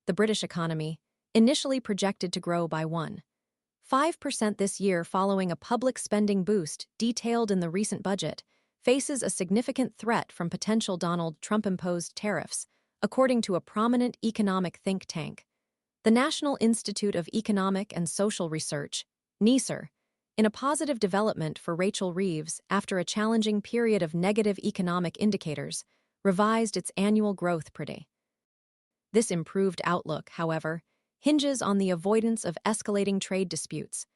the British economy, initially projected to grow by 1.5% this year following a public spending boost detailed in the recent budget, faces a significant threat from potential Donald Trump-imposed tariffs, according to a prominent economic think tank. The National Institute of Economic and Social Research, NIESR, in a positive development for Rachel Reeves after a challenging period of negative economic indicators, revised its annual growth prediction. This improved outlook, however, hinges on the avoidance of escalating trade disputes.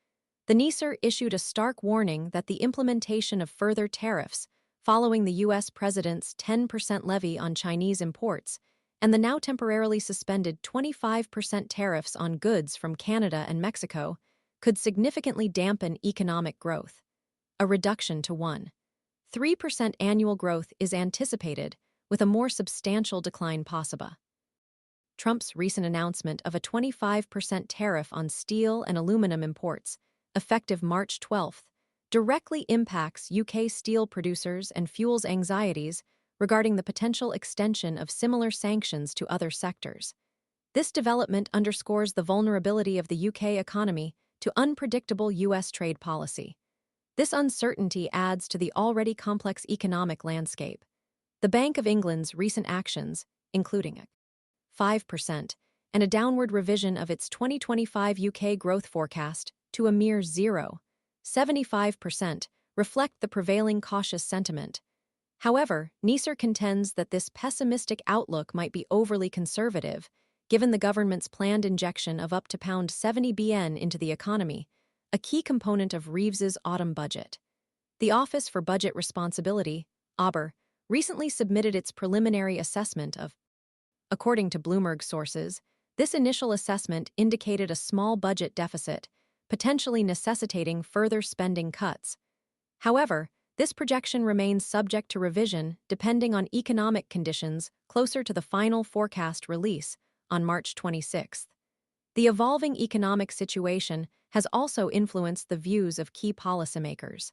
The NIESR issued a stark warning that the implementation of further tariffs, following the U.S. president's 10% levy on Chinese imports and the now temporarily suspended 25% tariffs on goods from Canada and Mexico, could significantly dampen economic growth. A reduction to 1.3% annual growth is anticipated, with a more substantial decline possible. Trump's recent announcement of a 25% tariff on steel and aluminum imports, effective March 12, directly impacts UK steel producers and fuels anxieties regarding the potential extension of similar sanctions to other sectors. This development underscores the vulnerability of the UK economy to unpredictable US trade policy. This uncertainty adds to the already complex economic landscape. The Bank of England's recent actions, including a 5% and a downward revision of its 2025 UK growth forecast to a mere 0.75%, reflect the prevailing cautious sentiment. However, NIESR contends that this pessimistic outlook might be overly conservative, given the government's planned injection of up to £70 billion into the economy, a key component of Reeves's autumn budget. The Office for Budget Responsibility, OBR, recently submitted its preliminary assessment of. According to Bloomberg sources, this initial assessment indicated a small budget deficit, potentially necessitating further spending cuts. However, this projection remains subject to revision depending on economic conditions closer to the final forecast release on March 26. The evolving economic situation has also influenced the views of key policymakers.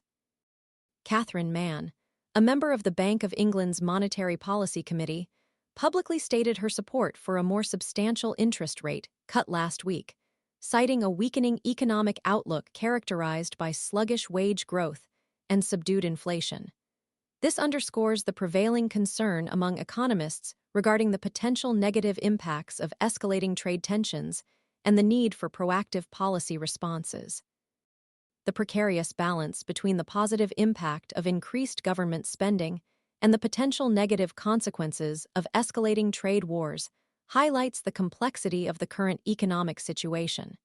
Catherine Mann, a member of the Bank of England's Monetary Policy Committee, publicly stated her support for a more substantial interest rate cut last week, citing a weakening economic outlook characterized by sluggish wage growth and subdued inflation. This underscores the prevailing concern among economists regarding the potential negative impacts of escalating trade tensions and the need for proactive policy responses. The precarious balance between the positive impact of increased government spending and the potential negative consequences of escalating trade wars highlights the complexity of the current economic situation.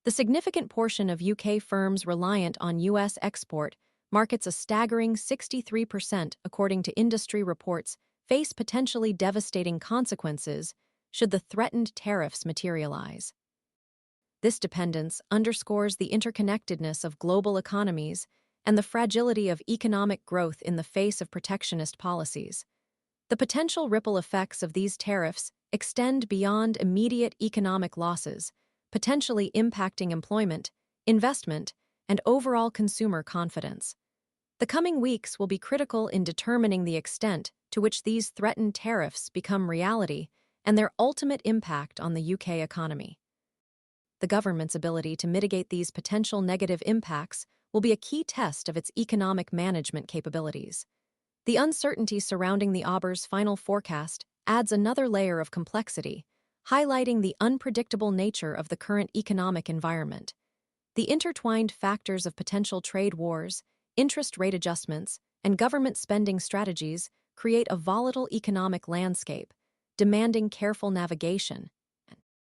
The significant portion of UK firms reliant on US export markets, a staggering 63%, according to industry reports, face potentially devastating consequences should the threatened tariffs materialize. This dependence underscores the interconnectedness of global economies and the fragility of economic growth in the face of protectionist policies. The potential ripple effects of these tariffs extend beyond immediate economic losses, potentially impacting employment, investment, and overall consumer confidence. The coming weeks will be critical in determining the extent to which these threatened tariffs become reality and their ultimate impact on the UK economy. The government's ability to mitigate these potential negative impacts will be a key test of its economic management capabilities. The uncertainty surrounding the OBR's final forecast adds another layer of complexity, highlighting the unpredictable nature of the current economic environment. The intertwined factors of potential trade wars, interest rate adjustments, and government spending strategies create a volatile economic landscape, demanding careful navigation.